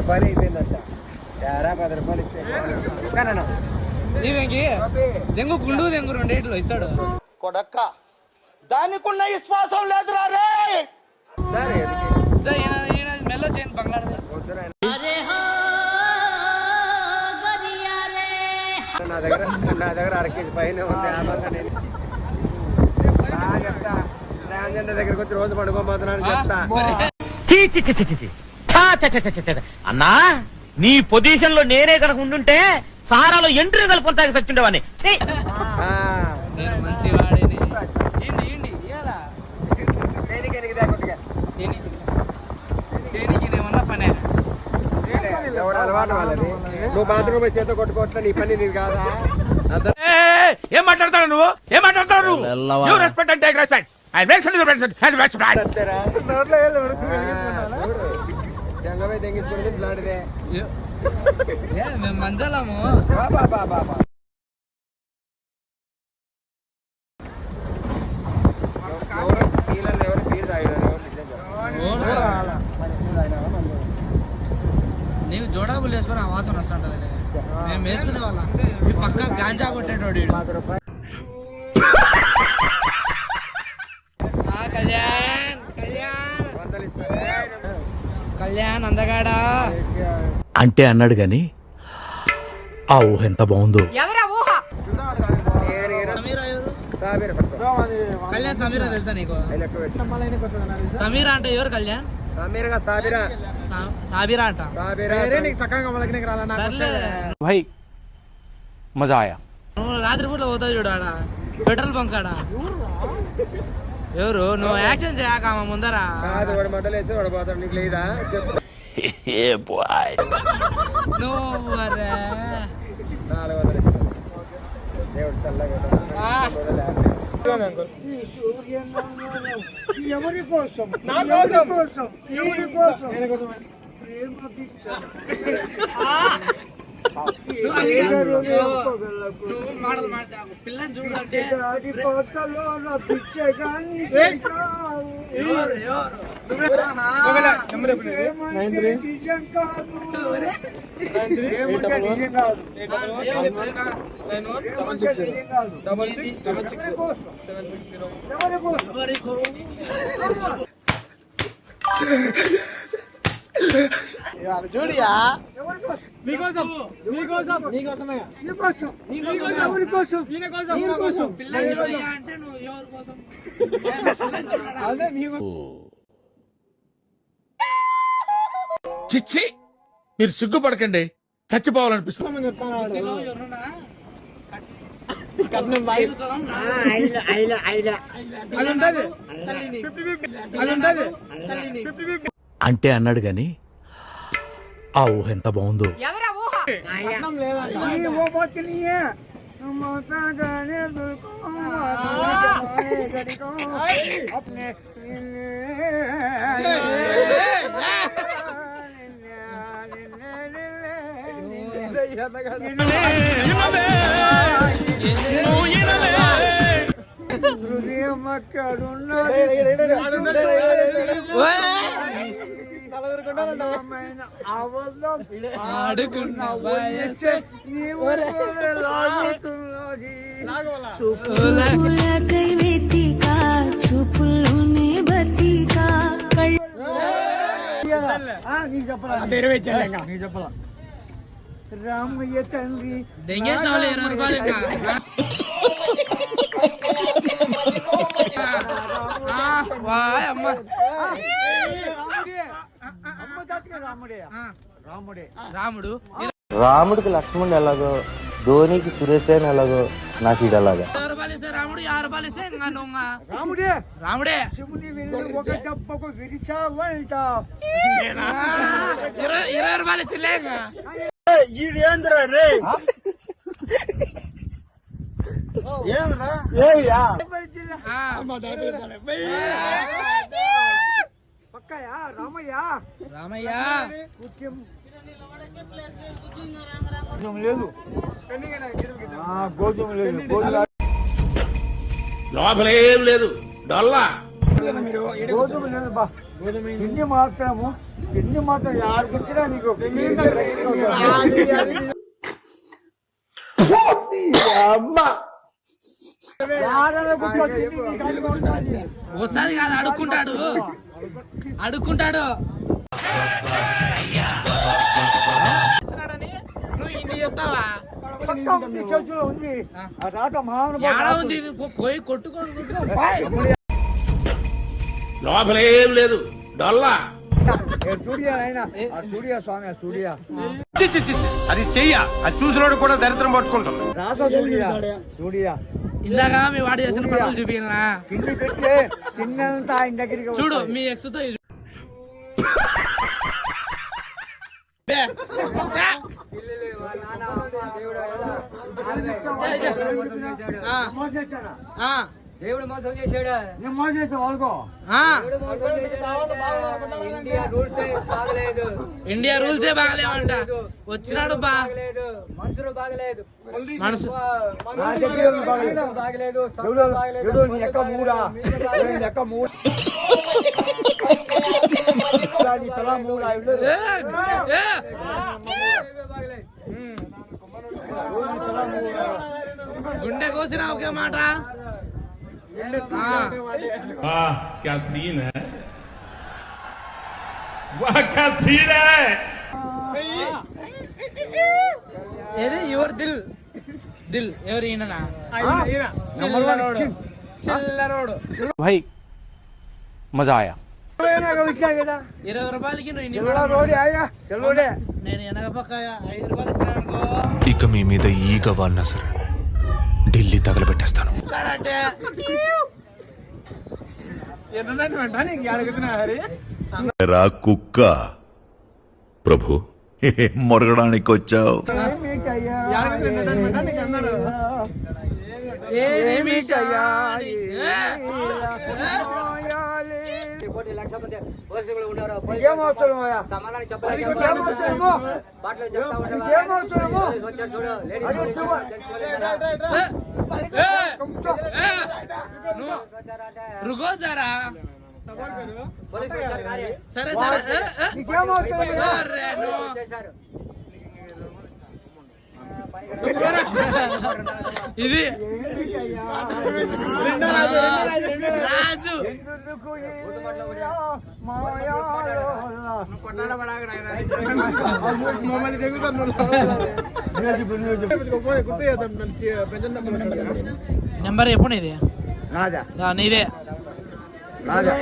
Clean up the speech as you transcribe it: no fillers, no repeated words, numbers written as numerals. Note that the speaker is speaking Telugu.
రూపాయలు అయిపోయిందంట. 10 రూపాయలు ఇచ్చాను. నీవేంకి దెంగు గుండు దెంగు 2 ఏట్లు ఇస్తాడు కొడక్క. దానికున్న విశ్వాసం లేదురా రే. మెల్లో చేయను బంగారు నా దగ్గర 1 కేజీ పైన ఉంది. చెప్తా ట్రాన్స్జెండర్ దగ్గరకు వచ్చి రోజు పడుకోబోతున్నాను చెప్తా. అన్నా నీ పొజిషన్ లో నేనే కనుక ఉండుంటే సారాలో ఎంట్రీ కలుపుకుంటా సచ్చుండేవాడిని. నేను మంచి వాడిని. చేనికి ఏమన్నా పనే ఎవరు అలవాటు వాళ్ళది. నువ్వు బాత్రూమ్ పోయి చేత కొట్టుకోవట్లే, నీ పని నీది కాదా? ఏం మాట్లాడతాడు నువ్వు? ఏం మాట్లాడతాడు నువ్వు? You respect and take respect. I make sure you respect. దెంగమే దెంగించుకునేది ఇట్లాంటిదే. మేము మంచాలము నీవు జోడాబులు వేసుకుని ఆ వాసన వస్తుంటది. మేము వేసుకునే వాళ్ళ ఈ పక్క గాంజా కొట్టేటోడు. కళ్యాణ్ కళ్యాణ్ కళ్యాణ్ అందగాడా అంటే అన్నాడు గాని ఆ ఊహ ఎంత బాగుందో. కళ్యాణ్ సమీరా తెలుసా నీకు? సమీరా అంటే ఎవరు? కళ్యాణ్ సాబిరా అంట. భాయ్ మజా ఆయా. నువ్వు రాత్రి పూట పోతావు చూడు ఆడ పెట్రోల్ బంక్ ఆడ. ఎవరు నువ్వు యాక్షన్ చేయక ముందర మంటలేసి వాడిపోతాడు. నీకు లేదా నువ్వు దేవుడు చల్లగా ఎవరి కోసం నా కోసం ఎవరి కోసం పిల్లని చూడంటే చూడియా నీకోసం నీకోసం నీకోసమే నీకోసం ఎవరి కోసం నీకోసం పిల్లని చూడయా అంటే నువ్వు ఎవరి కోసం? అదే నీకు చిచ్చి మీరు సిగ్గుపడకండి, చచ్చిపోవాలనిపిస్తుంది. అంటే అన్నాడు గాని ఆ ఊహ ఎంత బాగుందో. హృదయం అక్కడున్నా చెప్పలా రామయ్య తండ్రి దెంగేసిన 20 రూపాయలు రాముడు రాముడికి లక్ష్మణుడు ఎలాగో, ధోనికి సురేష్ అయిన ఎలాగో, నాకు ఇది అలాగా. రాముడు 50 రూపాయలు ఇస్తే రాముడే రాముడే శివుని వెళ్ళి ఒక దెబ్బకు విరిచావంట. 20 రూపాయలు ఇచ్చిలే. ఈడేంద్రా రే పక్కయా రామయ్య రామయ్య లేదు గోధుమ లేదు లోపలేం లేదు డొల్లా గోధుమ లేదు బా తిండి మాత్రము తిండి మాత్రం ఆడుకొచ్చినా నీకు ఒకసారి కాదు అడుక్కుంటాడు నువ్వు ఇన్ని చెప్తావా ఉంది ఆ రాత మహానుభావుడు ఏడా ఉంది పోయి కొట్టుకోండి లోపలేం లేదు డొల్లా చూడియా ఆయన చూడియా స్వామి చూడియా అది చెయ్య అది చూసినోడు కూడా దరిద్రం పట్టుకుంటుంది. రాత చూడియా ఇందాక మీ వాడు చేసిన పనులు చూపినా తిండి పెడితే తిన్నంత ఆయన దగ్గరికి చూడు మీ ఎక్స్ తో దేవుడు మోసం చేశాడు. నేను మోసం చేసా వాళ్ళకో దేవుడు మోసం చేశాడు. ఇండియా రూల్సే బాగలేదు. ఇండియా రూల్సే బాగలేవంట. వచ్చినాడు బాగలేదు, మనుషులు బాగలేదు, మనసు బాగలేదు, లెక్క మూడా లెక్క మూడు తలా మూడా గుండె కోసిన ఒకే మాట. क्या सीन है वाह क्या सीन है ఏది యువర్ దిల్ ఎవరు ఈయననా చిల్లరోడు भाई मजा आया. 20 రూపాయలకి నువ్వు ఇన్ని నేను వెనక పక్క 5 రూపాయలు ఇచ్చానుకో ఇక మీ మీద ఈగ వాడినా సరే ఢిల్లీ తగలబెట్టేస్తాను. రా కుక్క ప్రభు మొరగడానికి వచ్చావు. కోటి లక్ష మంది పోలీసులు ఉన్నారు. సమాధానం చెప్పలేదు. పాటలు చెప్తా ఉంటావా? వచ్చారు చూడు, లేడీస్ రుగో సారా పోలీసులు వచ్చారు కానీ సరే సరే చేశారు. ఇది రాజు నెంబర్ ఎప్పుడు నీది రాజా నీదే రాజా